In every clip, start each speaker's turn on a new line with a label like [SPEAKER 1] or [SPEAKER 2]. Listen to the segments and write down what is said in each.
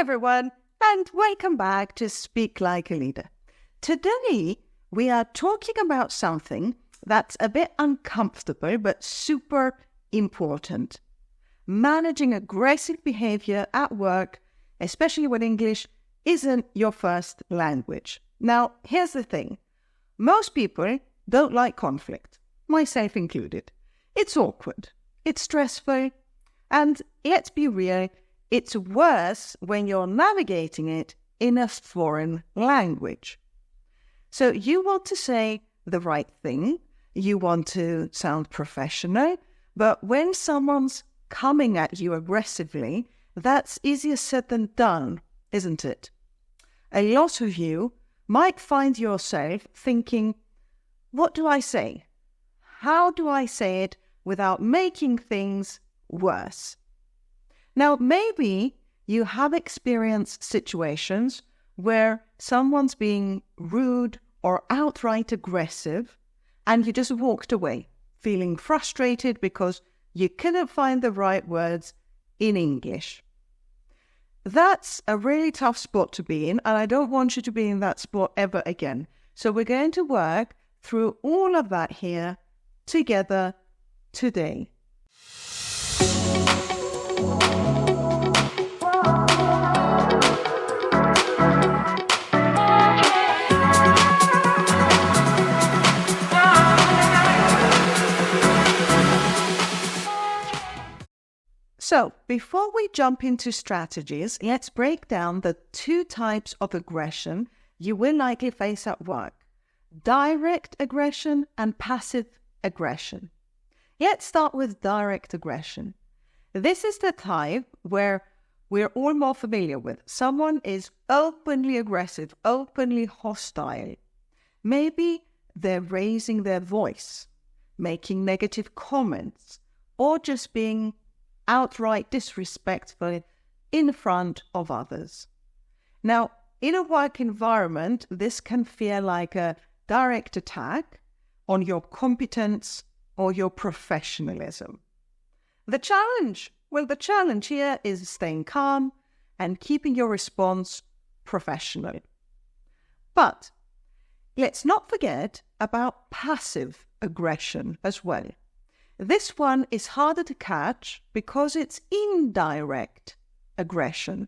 [SPEAKER 1] everyone, and welcome back to Speak Like a Leader. Today, we are talking about something that's a bit uncomfortable but super important. Managing aggressive behavior at work, especially when English isn't your first language. Now, here's the thing. Most people don't like conflict, myself included. It's awkward, it's stressful, and let's be real, it's worse when you're navigating it in a foreign language. So you want to say the right thing, you want to sound professional, but when someone's coming at you aggressively, that's easier said than done, isn't it? A lot of you might find yourself thinking, what do I say? How do I say it without making things worse? Now, maybe you have experienced situations where someone's being rude or outright aggressive, and you just walked away, feeling frustrated because you couldn't find the right words in English. That's a really tough spot to be in, and I don't want you to be in that spot ever again. So we're going to work through all of that here together today. So, before we jump into strategies, let's break down the two types of aggression you will likely face at work: direct aggression and passive aggression. Let's start with direct aggression. This is the type where we're all more familiar with. Someone is openly aggressive, openly hostile. Maybe they're raising their voice, making negative comments, or just being outright disrespectful in front of others. Now, in a work environment, this can feel like a direct attack on your competence or your professionalism. The challenge here is staying calm and keeping your response professional. But let's not forget about passive aggression as well. This one is harder to catch because it's indirect aggression.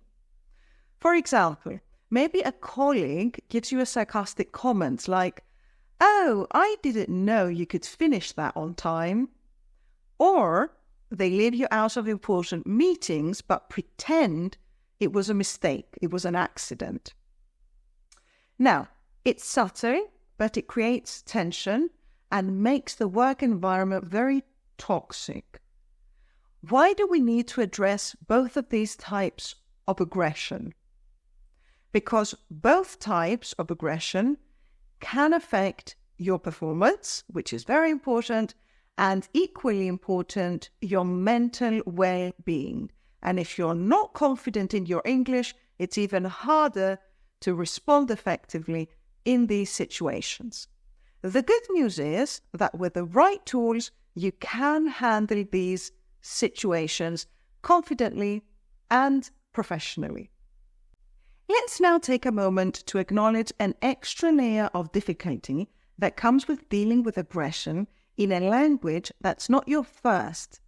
[SPEAKER 1] For example, maybe a colleague gives you a sarcastic comment like, "Oh, I didn't know you could finish that on time." Or they leave you out of important meetings but pretend it was a mistake, it was an accident. Now, it's subtle, but it creates tension and makes the work environment very toxic. Why do we need to address both of these types of aggression? Because both types of aggression can affect your performance, which is very important, and equally important, your mental well-being. And if you're not confident in your English, it's even harder to respond effectively in these situations. The good news is that with the right tools, you can handle these situations confidently and professionally. Let's now take a moment to acknowledge an extra layer of difficulty that comes with dealing with aggression in a language that's not your first.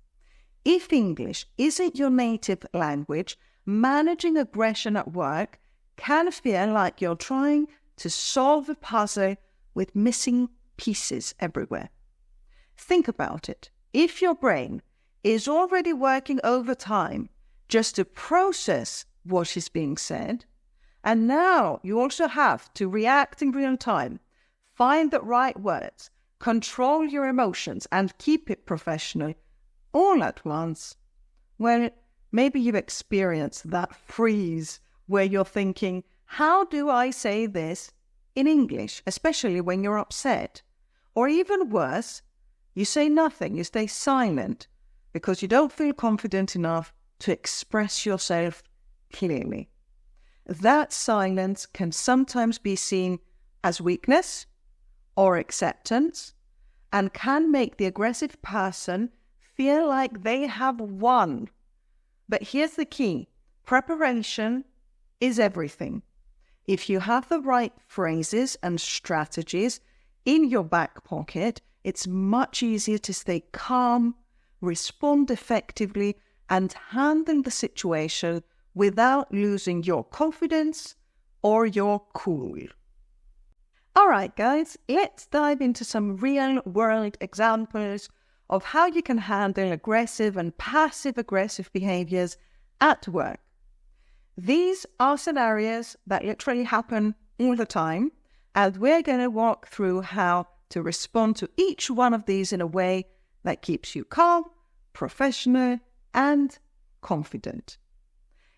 [SPEAKER 1] If English isn't your native language, managing aggression at work can feel like you're trying to solve a puzzle with missing pieces everywhere. Think about it. If your brain is already working overtime just to process what is being said, and now you also have to react in real time, find the right words, control your emotions, and keep it professional all at once, well, maybe you've experienced that freeze where you're thinking, how do I say this in English, especially when you're upset? Or even worse, you say nothing, you stay silent because you don't feel confident enough to express yourself clearly. That silence can sometimes be seen as weakness or acceptance and can make the aggressive person feel like they have won. But here's the key. Preparation is everything. If you have the right phrases and strategies in your back pocket, it's much easier to stay calm, respond effectively, and handle the situation without losing your confidence or your cool. All right, guys, let's dive into some real-world examples of how you can handle aggressive and passive-aggressive behaviors at work. These are scenarios that literally happen all the time, and we're going to walk through how to respond to each one of these in a way that keeps you calm, professional, and confident.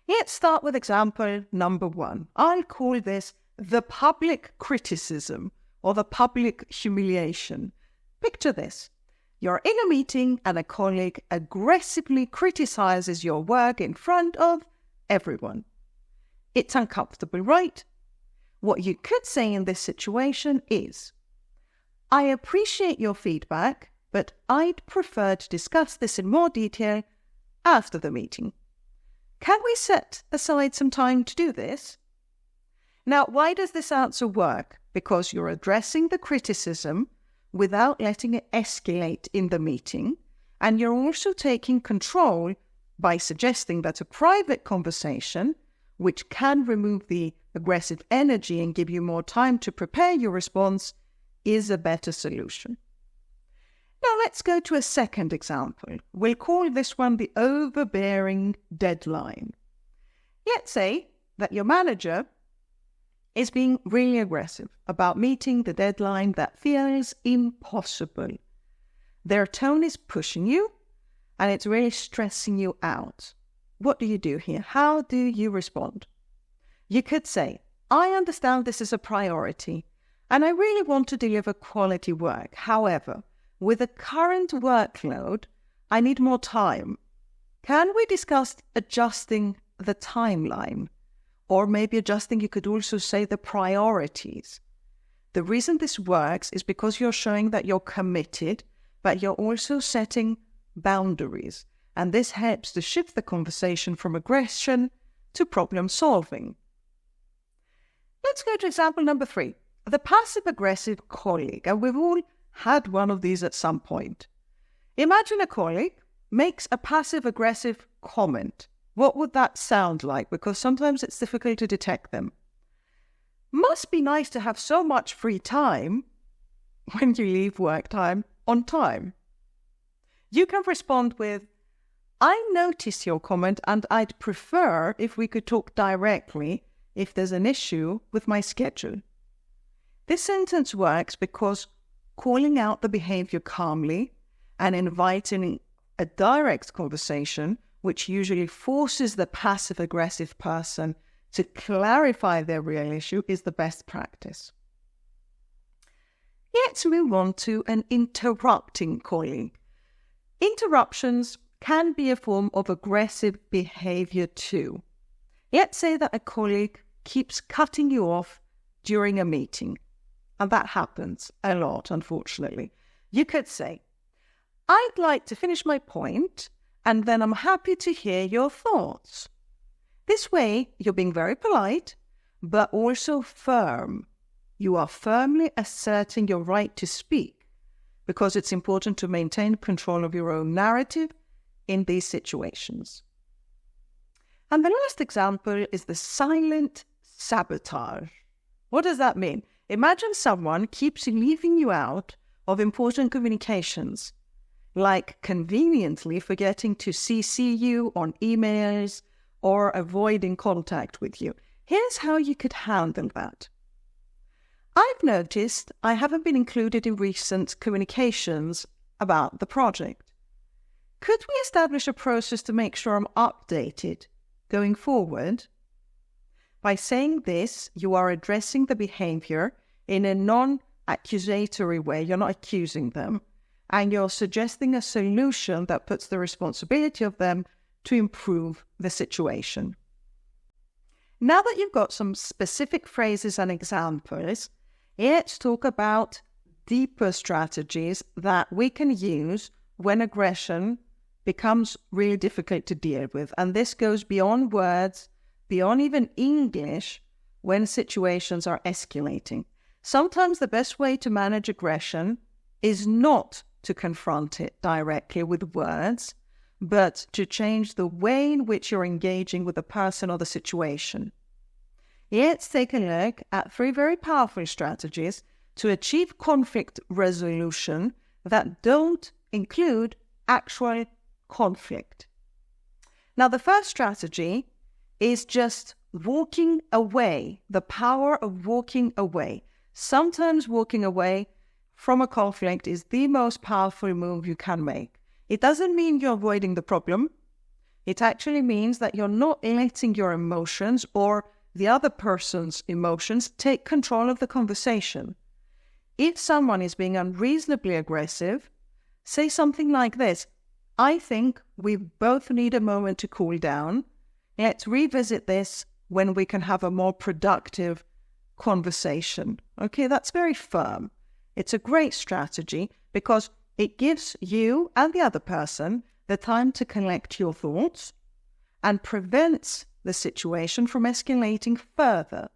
[SPEAKER 1] Let's start with example number 1. I'll call this the public criticism or the public humiliation. Picture this. You're in a meeting and a colleague aggressively criticizes your work in front of everyone. It's uncomfortable, right? What you could say in this situation is, I appreciate your feedback, but I'd prefer to discuss this in more detail after the meeting. Can we set aside some time to do this? Now, why does this answer work? Because you're addressing the criticism without letting it escalate in the meeting, and you're also taking control by suggesting that a private conversation, which can remove the aggressive energy and give you more time to prepare your response, is a better solution. Now let's go to a second example. We'll call this one the overbearing deadline. Let's say that your manager is being really aggressive about meeting the deadline that feels impossible. Their tone is pushing you, and it's really stressing you out. What do you do here? How do you respond? You could say, I understand this is a priority, and I really want to deliver quality work. However, with the current workload, I need more time. Can we discuss adjusting the timeline? Or maybe adjusting, you could also say, the priorities. The reason this works is because you're showing that you're committed, but you're also setting boundaries. And this helps to shift the conversation from aggression to problem solving. Let's go to example number 3, the passive-aggressive colleague. And we've all had one of these at some point. Imagine a colleague makes a passive-aggressive comment. What would that sound like? Because sometimes it's difficult to detect them. Must be nice to have so much free time when you leave work time on time. You can respond with, I noticed your comment and I'd prefer if we could talk directly if there's an issue with my schedule. This sentence works because calling out the behavior calmly and inviting a direct conversation, which usually forces the passive-aggressive person to clarify their real issue, is the best practice. Let's move on to an interrupting colleague. Interruptions can be a form of aggressive behavior too. Let's say that a colleague keeps cutting you off during a meeting, and that happens a lot, unfortunately. You could say, I'd like to finish my point, and then I'm happy to hear your thoughts. This way, you're being very polite, but also firm. You are firmly asserting your right to speak, because it's important to maintain control of your own narrative in these situations. And the last example is the silent sabotage. What does that mean? Imagine someone keeps leaving you out of important communications, like conveniently forgetting to CC you on emails or avoiding contact with you. Here's how you could handle that. I've noticed I haven't been included in recent communications about the project. Could we establish a process to make sure I'm updated going forward? By saying this, you are addressing the behavior in a non-accusatory way. You're not accusing them. And you're suggesting a solution that puts the responsibility of them to improve the situation. Now that you've got some specific phrases and examples, let's talk about deeper strategies that we can use when aggression becomes really difficult to deal with. And this goes beyond words beyond even English when situations are escalating. Sometimes the best way to manage aggression is not to confront it directly with words, but to change the way in which you're engaging with the person or the situation. Let's take a look at 3 very powerful strategies to achieve conflict resolution that don't include actual conflict. Now, the first strategy is just walking away, the power of walking away. Sometimes walking away from a conflict is the most powerful move you can make. It doesn't mean you're avoiding the problem. It actually means that you're not letting your emotions or the other person's emotions take control of the conversation. If someone is being unreasonably aggressive, say something like this: I think we both need a moment to cool down. Let's revisit this when we can have a more productive conversation. Okay, that's very firm. It's a great strategy because it gives you and the other person the time to collect your thoughts and prevents the situation from escalating further.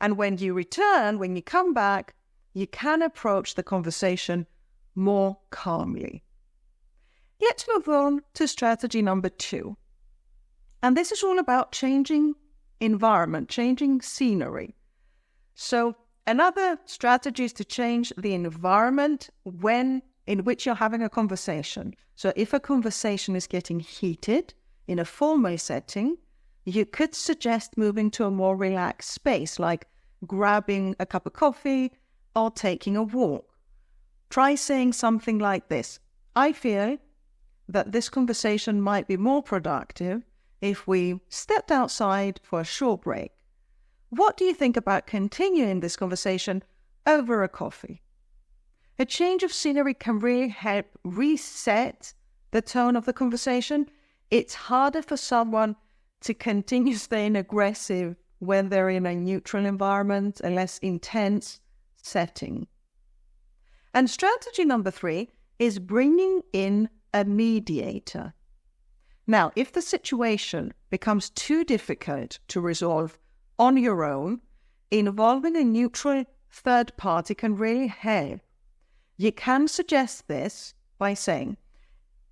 [SPEAKER 1] And when you return, when you come back, you can approach the conversation more calmly. Let's move on to strategy number 2. And this is all about changing environment, changing scenery. So another strategy is to change the environment in which you're having a conversation. So if a conversation is getting heated in a formal setting, you could suggest moving to a more relaxed space, like grabbing a cup of coffee or taking a walk. Try saying something like this: I feel that this conversation might be more productive if we stepped outside for a short break. What do you think about continuing this conversation over a coffee? A change of scenery can really help reset the tone of the conversation. It's harder for someone to continue staying aggressive when they're in a neutral environment, a less intense setting. And strategy number 3 is bringing in a mediator. Now, if the situation becomes too difficult to resolve on your own, involving a neutral third party can really help. You can suggest this by saying,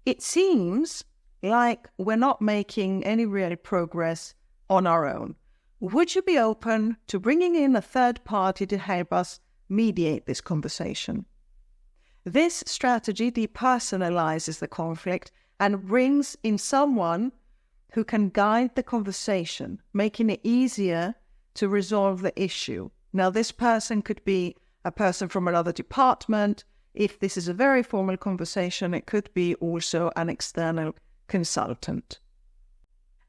[SPEAKER 1] it seems like we're not making any real progress on our own. Would you be open to bringing in a third party to help us mediate this conversation? This strategy depersonalizes the conflict and brings in someone who can guide the conversation, making it easier to resolve the issue. Now, this person could be a person from another department. If this is a very formal conversation, it could be also an external consultant.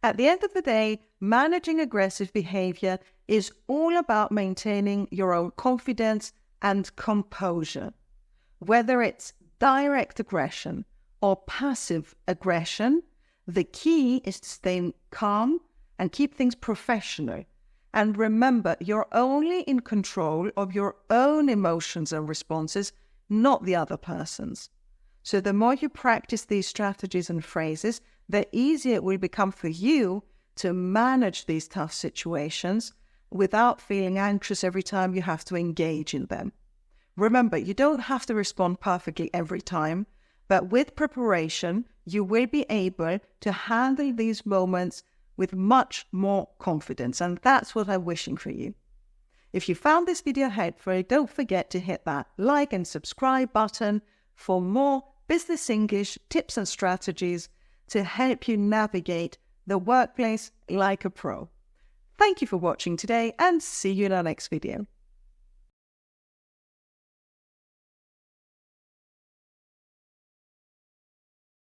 [SPEAKER 1] At the end of the day, managing aggressive behavior is all about maintaining your own confidence and composure. Whether it's direct aggression or passive aggression, the key is to stay calm and keep things professional. And remember, you're only in control of your own emotions and responses, not the other person's. So the more you practice these strategies and phrases, the easier it will become for you to manage these tough situations without feeling anxious every time you have to engage in them. Remember, you don't have to respond perfectly every time, but with preparation, you will be able to handle these moments with much more confidence. And that's what I'm wishing for you. If you found this video helpful, don't forget to hit that like and subscribe button for more business English tips and strategies to help you navigate the workplace like a pro. Thank you for watching today and see you in our next video.